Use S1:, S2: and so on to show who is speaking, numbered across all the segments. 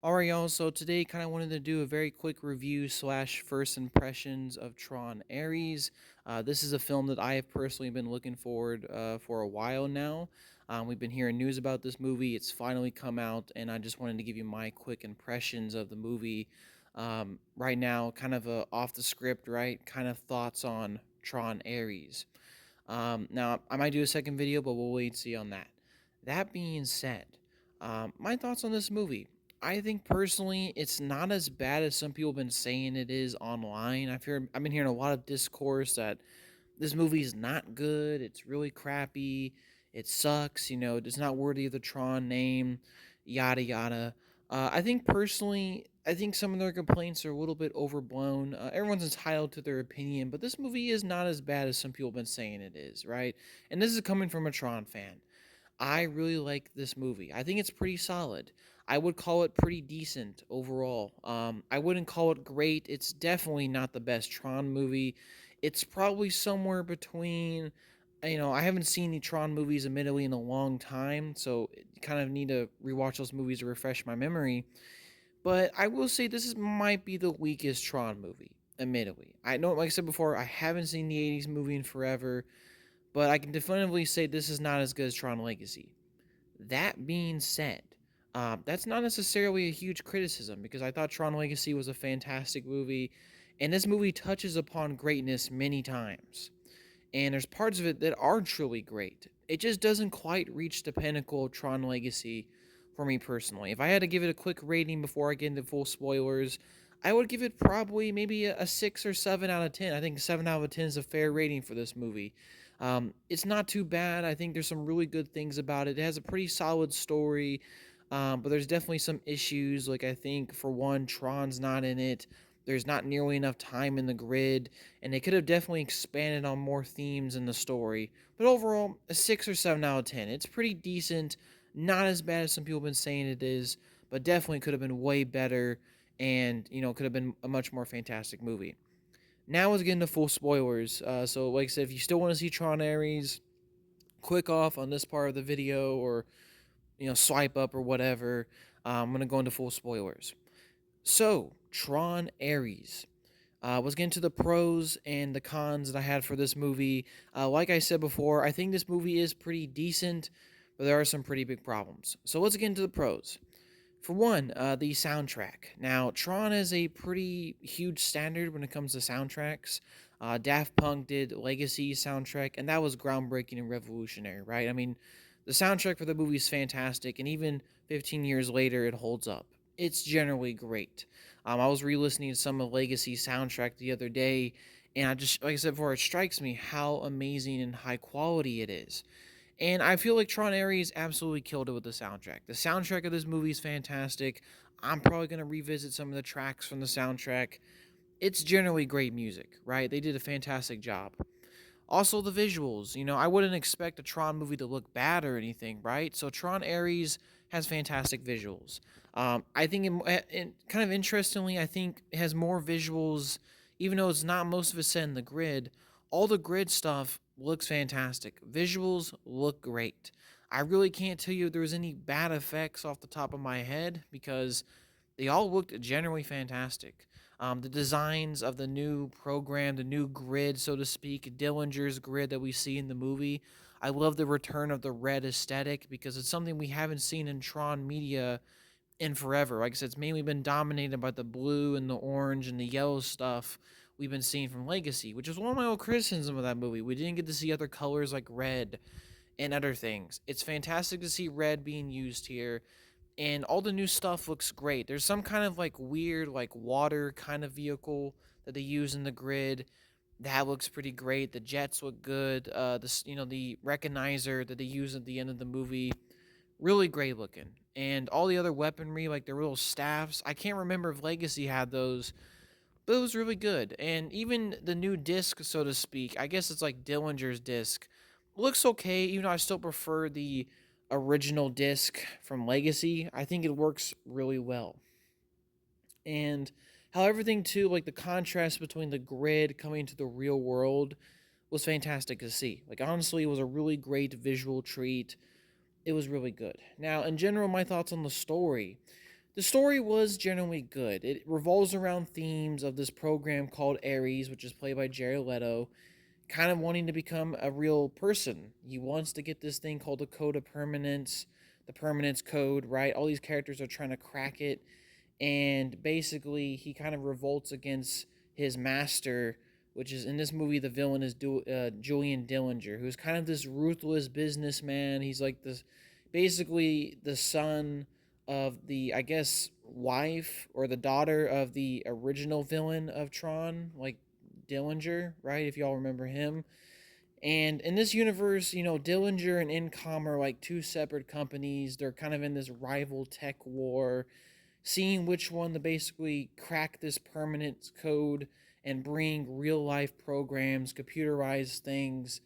S1: All right, y'all. So today, kind of wanted to do a very quick review slash first impressions of Tron Ares. This is a film that I have personally been looking forward for a while now. We've been hearing news about this movie. It's finally come out, and I just wanted to give you my quick impressions of the movie. Right now, kind of off the script, right? Kind of thoughts on Tron Ares. Now, I might do a second video, but we'll wait and see on that. That being said, my thoughts on this movie. I think personally, it's not as bad as some people have been saying it is online. I've been hearing a lot of discourse that this movie is not good. It's really crappy. It sucks. It's not worthy of the Tron name. Yada yada. I think personally, I think some of their complaints are a little bit overblown. Everyone's entitled to their opinion, but this movie is not as bad as some people have been saying it is, right? And this is coming from a Tron fan. I really like this movie. I think it's pretty solid. I would call it pretty decent overall. I wouldn't call it great. It's definitely not the best Tron movie. It's probably somewhere between, I haven't seen the Tron movies admittedly in a long time, so kind of need to rewatch those movies to refresh my memory. But I will say might be the weakest Tron movie, admittedly. I know, like I said before, I haven't seen the 80s movie in forever, but I can definitively say this is not as good as Tron Legacy. That being said, that's not necessarily a huge criticism because I thought Tron Legacy was a fantastic movie, and this movie touches upon greatness many times. And there's parts of it that are truly great. It just doesn't quite reach the pinnacle of Tron Legacy for me personally. If I had to give it a quick rating before I get into full spoilers, I would give it probably maybe a 6 or 7 out of 10. I think 7 out of 10 is a fair rating for this movie. It's not too bad. I think there's some really good things about it. It has a pretty solid story, but there's definitely some issues. Like, I think, for one, Tron's not in it. There's not nearly enough time in the grid, and they could have definitely expanded on more themes in the story. But overall, a 6 or 7 out of 10. It's pretty decent. Not as bad as some people have been saying it is, but definitely could have been way better and, could have been a much more fantastic movie. Now let's get into full spoilers. So, like I said, if you still want to see Tron Ares, click off on this part of the video or, swipe up or whatever. I'm going to go into full spoilers. So, Tron Ares. Let's get into the pros and the cons that I had for this movie. Like I said before, I think this movie is pretty decent, but there are some pretty big problems. So let's get into the pros. For one, the soundtrack. Now, Tron is a pretty huge standard when it comes to soundtracks. Daft Punk did Legacy soundtrack, and that was groundbreaking and revolutionary, right? I mean, the soundtrack for the movie is fantastic, and even 15 years later, it holds up. It's generally great. I was re-listening to some of Legacy soundtrack the other day, and like I said before, it strikes me how amazing and high quality it is. And I feel like Tron Ares absolutely killed it with the soundtrack. The soundtrack of this movie is fantastic. I'm probably going to revisit some of the tracks from the soundtrack. It's generally great music, right? They did a fantastic job. Also, the visuals. I wouldn't expect a Tron movie to look bad or anything, right? So, Tron Ares has fantastic visuals. I think, kind of interestingly, I think it has more visuals, even though it's not most of it set in the grid. All the grid stuff looks fantastic. Visuals look great. I really can't tell you if there was any bad effects off the top of my head because they all looked generally fantastic. The designs of the new program, the new grid, so to speak, Dillinger's grid that we see in the movie. I love the return of the red aesthetic because it's something we haven't seen in Tron media in forever. Like I said, it's mainly been dominated by the blue and the orange and the yellow stuff we've been seeing from Legacy, which is one of my old criticisms of that movie. We didn't get to see other colors like red and other things. It's fantastic to see red being used here, and all the new stuff looks great. There's some kind of like weird like water kind of vehicle that they use in the grid. That looks pretty great. The jets look good. The recognizer that they use at the end of the movie, really great looking. And all the other weaponry, like the little staffs, I can't remember if Legacy had those, but it was really good. And even the new disc, so to speak, I guess it's like Dillinger's disc, looks okay. Even though I still prefer the original disc from Legacy, I think it works really well. And how everything too, like the contrast between the grid coming to the real world, was fantastic to see. Like honestly, it was a really great visual treat. It was really good. Now, in general, my thoughts on the story. The story was generally good. It revolves around themes of this program called Ares, which is played by Jared Leto, kind of wanting to become a real person. He wants to get this thing called the Code of Permanence, the Permanence Code, right? All these characters are trying to crack it, and basically he kind of revolts against his master, which is in this movie the villain is Julian Dillinger, who's kind of this ruthless businessman. He's like this, basically the son of the, I guess, wife or the daughter of the original villain of Tron, like Dillinger, right? If y'all remember him. And in this universe, Dillinger and Incom are like two separate companies. They're kind of in this rival tech war, seeing which one to basically crack this permanent code and bring real life programs, computerized things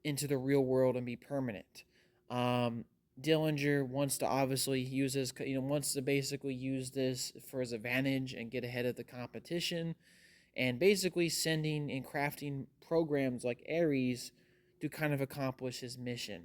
S1: into the real world and be permanent. Um, Dillinger wants to obviously use this, wants to basically use this for his advantage and get ahead of the competition, and basically sending and crafting programs like Ares to kind of accomplish his mission.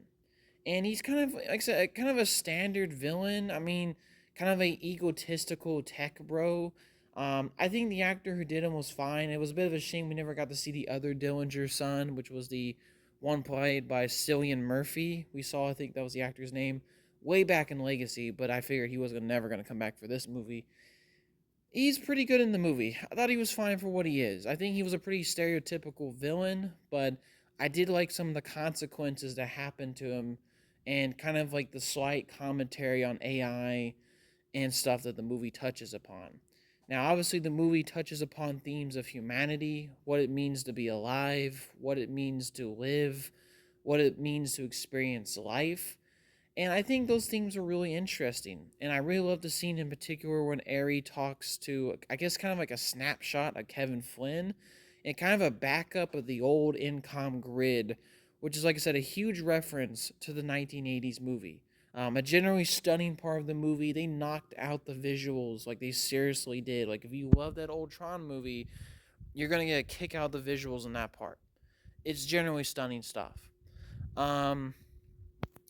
S1: And he's kind of, like I said, kind of a standard villain. I mean, kind of a egotistical tech bro. I think the actor who did him was fine. It was a bit of a shame we never got to see the other Dillinger son, which was the one played by Cillian Murphy. We saw, I think that was the actor's name, way back in Legacy, but I figured he was never going to come back for this movie. He's pretty good in the movie. I thought he was fine for what he is. I think he was a pretty stereotypical villain, but I did like some of the consequences that happened to him and kind of like the slight commentary on AI and stuff that the movie touches upon. Now, obviously, the movie touches upon themes of humanity, what it means to be alive, what it means to live, what it means to experience life. And I think those themes are really interesting. And I really love the scene in particular when Ari talks to, I guess, kind of like a snapshot of Kevin Flynn and kind of a backup of the old Incom grid, which is, like I said, a huge reference to the 1980s movie. A generally stunning part of the movie. They knocked out the visuals, like they seriously did. Like, if you love that old Tron movie, you're going to get a kick out of the visuals in that part. It's generally stunning stuff. Um,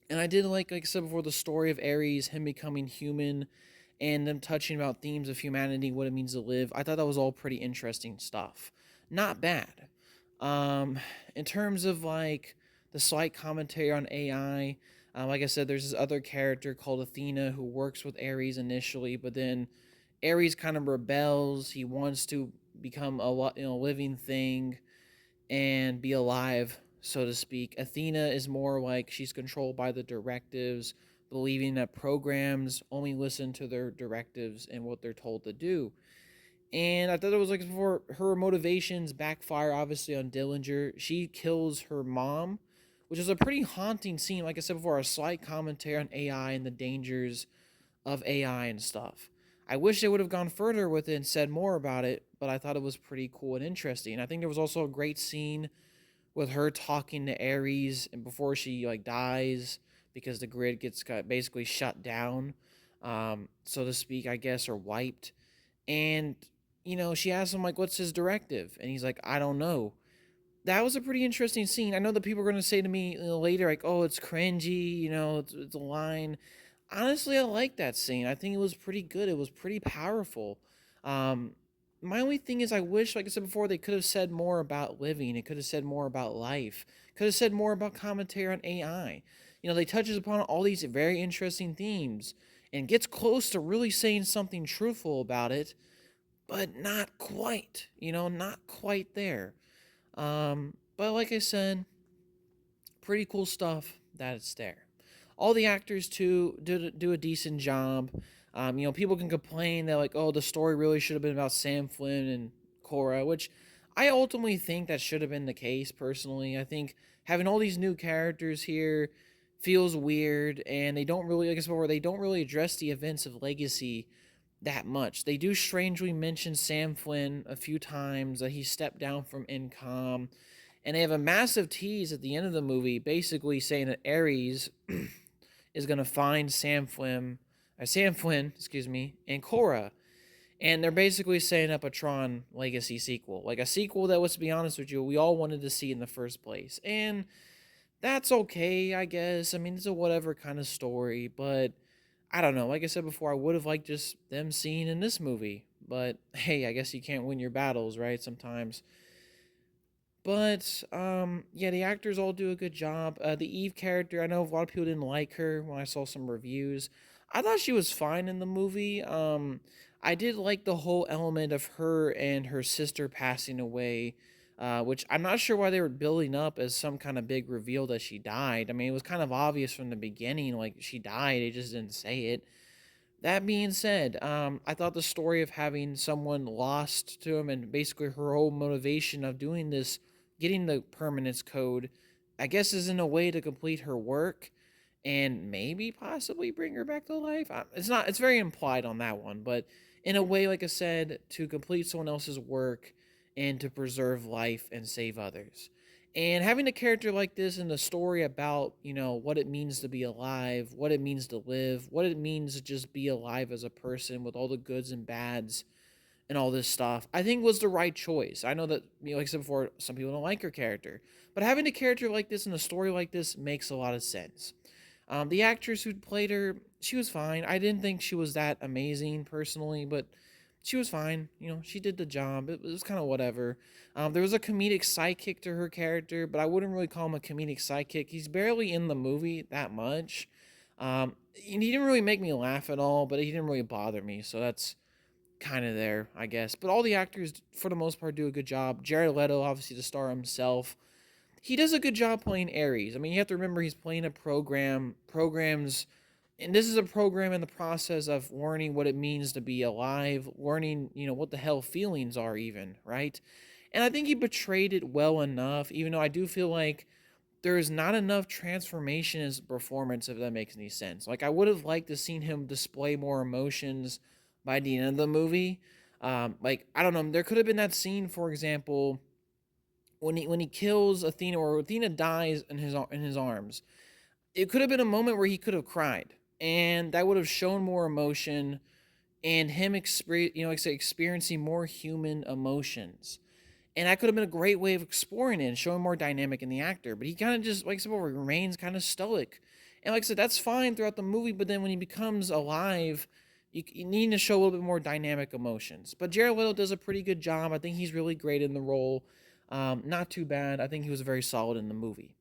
S1: and I did like I said before, the story of Ares, him becoming human, and them touching about themes of humanity, what it means to live. I thought that was all pretty interesting stuff. Not bad. Um, in terms of like the slight commentary on AI, like I said, there's this other character called Athena who works with Ares initially, but then Ares kind of rebels. He wants to become living thing and be alive, so to speak. Athena is more like she's controlled by the directives, believing that programs only listen to their directives and what they're told to do. And I thought it was like before her motivations backfire obviously on Dillinger. She kills her mom, which is a pretty haunting scene. Like I said before, a slight commentary on AI and the dangers of AI and stuff. I wish they would have gone further with it and said more about it, but I thought it was pretty cool and interesting. I think there was also a great scene with her talking to Ares and before she like dies because the grid gets basically shut down, so to speak, I guess, or wiped. And she asks him like, "What's his directive?" And he's like, "I don't know." That was a pretty interesting scene. I know that people are going to say to me later, like, "Oh, it's cringy," it's a line. Honestly, I like that scene. I think it was pretty good. It was pretty powerful. Um, my only thing is, I wish, like I said before, they could have said more about living. It could have said more about life. Could have said more about commentary on AI. They touches upon all these very interesting themes and gets close to really saying something truthful about it, but not quite. Not quite there. But like I said, pretty cool stuff that it's there. All the actors too do a decent job. People can complain that like, oh, the story really should have been about Sam Flynn and Cora, which I ultimately think that should have been the case. Personally, I think having all these new characters here feels weird, and they don't really, like I said before, they don't really address the events of Legacy that much. They do strangely mention Sam Flynn a few times that he stepped down from Incom, and they have a massive tease at the end of the movie, basically saying that Ares is gonna find Sam Flynn, excuse me, and Cora, and they're basically setting up a Tron Legacy sequel, like a sequel that, let's be honest with you, we all wanted to see in the first place, and that's okay, I guess. I mean, it's a whatever kind of story, but I don't know. Like I said before, I would have liked just them seeing in this movie. But hey, I guess you can't win your battles, right? Sometimes. But yeah, the actors all do a good job. The Eve character, I know a lot of people didn't like her when I saw some reviews. I thought she was fine in the movie. I did like the whole element of her and her sister passing away, which I'm not sure why they were building up as some kind of big reveal that she died. I mean, it was kind of obvious from the beginning, like she died. They just didn't say it. That being said, I thought the story of having someone lost to him and basically her whole motivation of doing this, getting the permanence code, I guess is in a way to complete her work and maybe possibly bring her back to life. It's not, it's very implied on that one, but in a way, like I said, to complete someone else's work and to preserve life and save others. And having a character like this in the story about, what it means to be alive, what it means to live, what it means to just be alive as a person with all the goods and bads and all this stuff, I think was the right choice. I know that, like I said before, some people don't like her character, but having a character like this in a story like this makes a lot of sense. The actress who played her, she was fine. I didn't think she was that amazing personally, but she was fine. She did the job. It was kind of whatever. There was a comedic sidekick to her character, but I wouldn't really call him a comedic sidekick. He's barely in the movie that much. He didn't really make me laugh at all, but he didn't really bother me, so that's kind of there, I guess. But all the actors, for the most part, do a good job. Jared Leto, obviously the star himself, he does a good job playing Ares. I mean, you have to remember he's playing a programs, and this is a program in the process of learning what it means to be alive, learning, what the hell feelings are, even, right? And I think he portrayed it well enough, even though I do feel like there is not enough transformation in his performance, if that makes any sense. Like, I would have liked to seen him display more emotions by the end of the movie. Like, I don't know, there could have been that scene, for example, when he kills Athena, or Athena dies in his arms. It could have been a moment where he could have cried, and that would have shown more emotion and him like I say, experiencing more human emotions. And that could have been a great way of exploring it and showing more dynamic in the actor. But he kind of just, like I said, remains kind of stoic. And like I said, that's fine throughout the movie, but then when he becomes alive, you need to show a little bit more dynamic emotions. But Jared Leto does a pretty good job. I think he's really great in the role. Not too bad. I think he was very solid in the movie.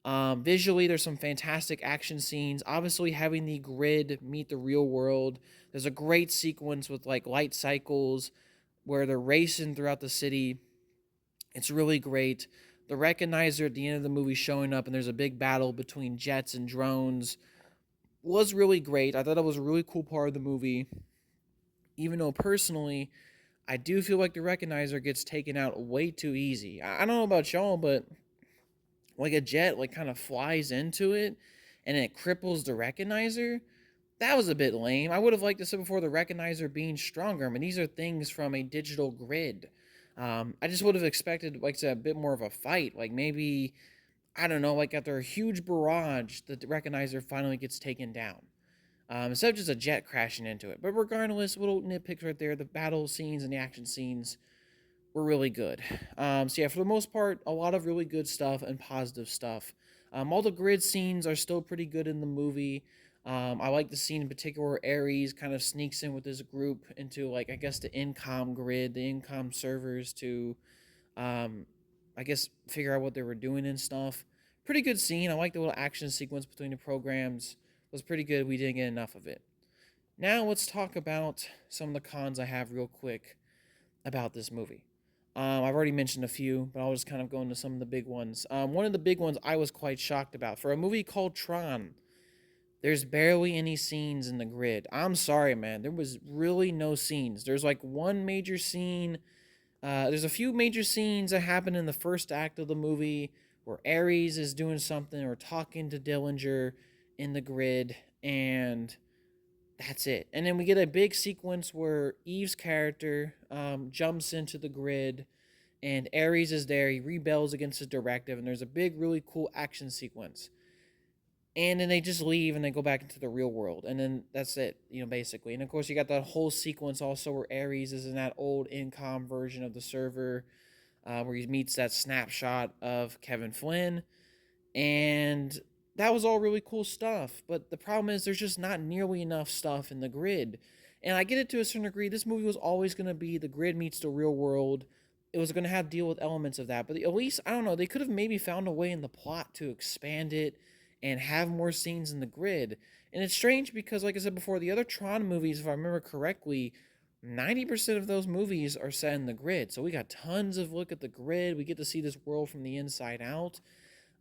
S1: Visually, there's some fantastic action scenes. Obviously, having the grid meet the real world. There's a great sequence with like light cycles where they're racing throughout the city. It's really great. The recognizer at the end of the movie showing up, and there's a big battle between jets and drones, was really great. I thought it was a really cool part of the movie. Even though personally, I do feel like the recognizer gets taken out way too easy. I don't know about y'all, but like a jet like kind of flies into it and it cripples the recognizer. That was a bit lame. I would have liked to say before the recognizer being stronger. I mean, these are things from a digital grid. I just would have expected like a bit more of a fight. Like maybe, I don't know, like after a huge barrage, the recognizer finally gets taken down. Instead of just a jet crashing into it. But regardless, little nitpicks right there. The battle scenes and the action scenes were really good. So yeah, for the most part, a lot of really good stuff and positive stuff. All the grid scenes are still pretty good in the movie. I like the scene in particular where Ares kind of sneaks in with his group into, like, I guess the Incom grid, the Incom servers to, um, I guess, figure out what they were doing and stuff. Pretty good scene. I like the little action sequence between the programs. It was pretty good. We didn't get enough of it. Now let's talk about some of the cons I have real quick about this movie. I've already mentioned a few, but I'll just kind of go into some of the big ones. One of the big ones I was quite shocked about. For a movie called Tron, there's barely any scenes in the grid. I'm sorry, man. There was really no scenes. There's like one major scene. There's a few major scenes that happen in the first act of the movie where Ares is doing something or talking to Dillinger in the grid, and that's it. And then we get a big sequence where Eve's character jumps into the grid, and Ares is there. He rebels against the directive, and there's a big, really cool action sequence. And then they just leave and they go back into the real world, and then that's it, basically. And of course, you got that whole sequence also where Ares is in that old Incom version of the server, where he meets that snapshot of Kevin Flynn, and that was all really cool stuff. But the problem is there's just not nearly enough stuff in the grid. And I get it to a certain degree. This movie was always going to be the grid meets the real world. It was going to have to deal with elements of that. But at least, I don't know, they could have maybe found a way in the plot to expand it and have more scenes in the grid. And it's strange because, like I said before, the other Tron movies, if I remember correctly, 90% of those movies are set in the grid. So we got tons of look at the grid. We get to see this world from the inside out.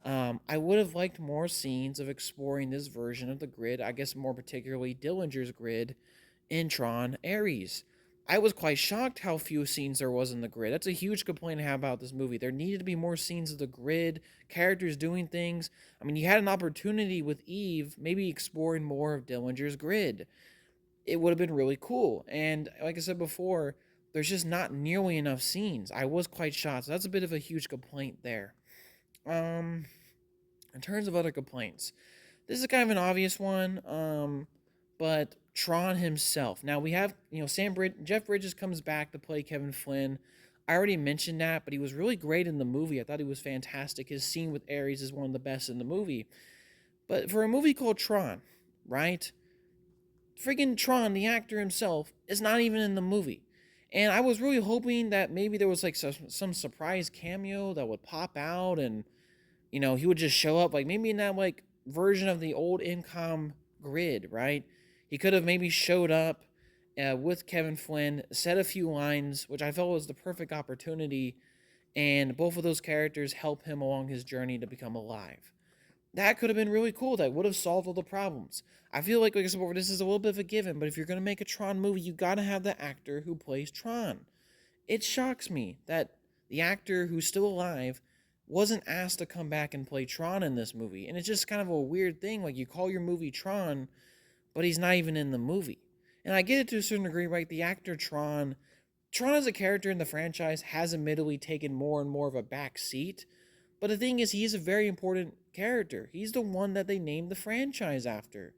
S1: I would have liked more scenes of exploring this version of the grid, I guess more particularly Dillinger's grid in Tron Ares. I was quite shocked how few scenes there was in the grid. That's a huge complaint I have about this movie. There needed to be more scenes of the grid, characters doing things. I mean, you had an opportunity with Eve, maybe exploring more of Dillinger's grid. It would have been really cool. And like I said before, there's just not nearly enough scenes. I was quite shocked. So that's a bit of a huge complaint there. Um, in terms of other complaints, this is kind of an obvious one. But Tron himself. Now we have, Jeff Bridges comes back to play Kevin Flynn. I already mentioned that, but he was really great in the movie. I thought he was fantastic. His scene with Ares is one of the best in the movie. But for a movie called Tron, right? Friggin' Tron, the actor himself, is not even in the movie. And I was really hoping that maybe there was like some surprise cameo that would pop out and, he would just show up, like maybe in that like version of the old Incom grid, right? He could have maybe showed up with Kevin Flynn, said a few lines, which I felt was the perfect opportunity, and both of those characters help him along his journey to become alive. That could have been really cool. That would have solved all the problems. I feel like I said before, this is a little bit of a given, but if you're going to make a Tron movie, you got to have the actor who plays Tron. It shocks me that the actor who's still alive wasn't asked to come back and play Tron in this movie. And it's just kind of a weird thing. Like, you call your movie Tron, but he's not even in the movie. And I get it to a certain degree, right? The actor Tron as a character in the franchise has admittedly taken more and more of a back seat. But the thing is, he is a very important character. He's the one that they named the franchise after.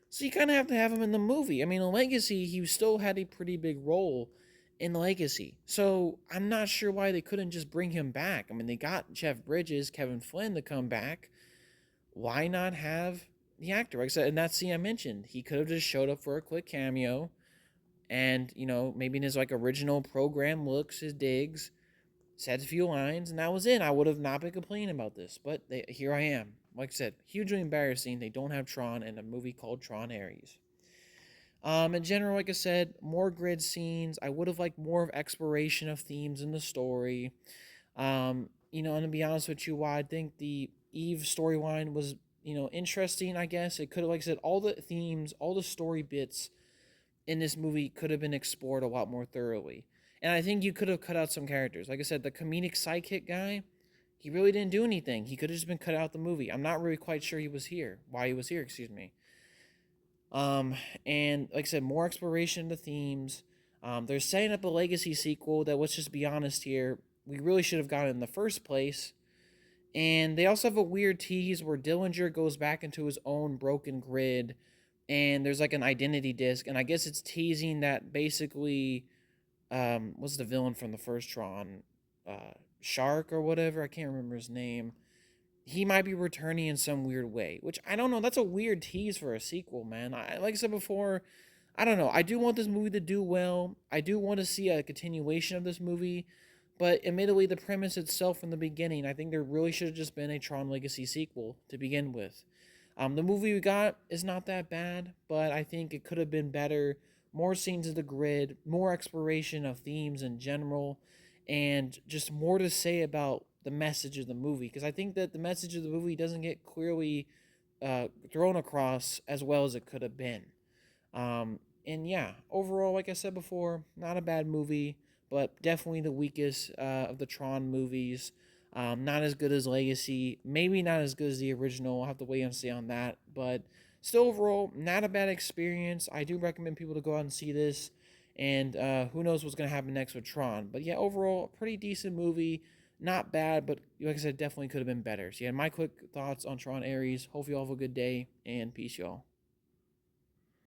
S1: So you kind of have to have him in the movie. I mean, in Legacy, he still had a pretty big role in Legacy. So I'm not sure why they couldn't just bring him back. I mean, they got Jeff Bridges, Kevin Flynn to come back. Why not have the actor? Like I said, in that scene I mentioned, he could have just showed up for a quick cameo and, maybe in his like original program looks, his digs, said a few lines, and that was it. I would have not been complaining about this, but here I am. Like I said, hugely embarrassing. They don't have Tron in a movie called Tron Ares. In general, like I said, more grid scenes. I would have liked more of exploration of themes in the story. And to be honest with you, why I think the Eve storyline was, interesting, I guess. It could have, like I said, all the themes, all the story bits in this movie could have been explored a lot more thoroughly. And I think you could have cut out some characters. Like I said, the comedic sidekick guy, he really didn't do anything. He could have just been cut out the movie. I'm not really quite sure why he was here, excuse me. And like I said, more exploration of the themes. They're setting up a Legacy sequel that, let's just be honest here, we really should have gotten in the first place. And they also have a weird tease where Dillinger goes back into his own broken grid, and there's like an identity disc, and I guess it's teasing that basically, what's the villain from the first Tron? Shark or whatever, I can't remember his name. He might be returning in some weird way, which I don't know. That's a weird tease for a sequel, man. Like I said before, I don't know. I do want this movie to do well. I do want to see a continuation of this movie, but admittedly, the premise itself from the beginning, I think there really should have just been a Tron Legacy sequel to begin with. The movie we got is not that bad, but I think it could have been better. More scenes of the grid, more exploration of themes in general, and just more to say about the message of the movie. Because I think that the message of the movie doesn't get clearly thrown across as well as it could have been. And yeah, overall, like I said before, not a bad movie, but definitely the weakest of the Tron movies. Not as good as Legacy, maybe not as good as the original. I'll have to wait and see on that, but still overall, not a bad experience. I do recommend people to go out and see this, and who knows what's going to happen next with Tron. But yeah, overall, pretty decent movie. Not bad, but like I said, definitely could have been better. So yeah, my quick thoughts on Tron Ares. Hope you all have a good day, and peace, y'all.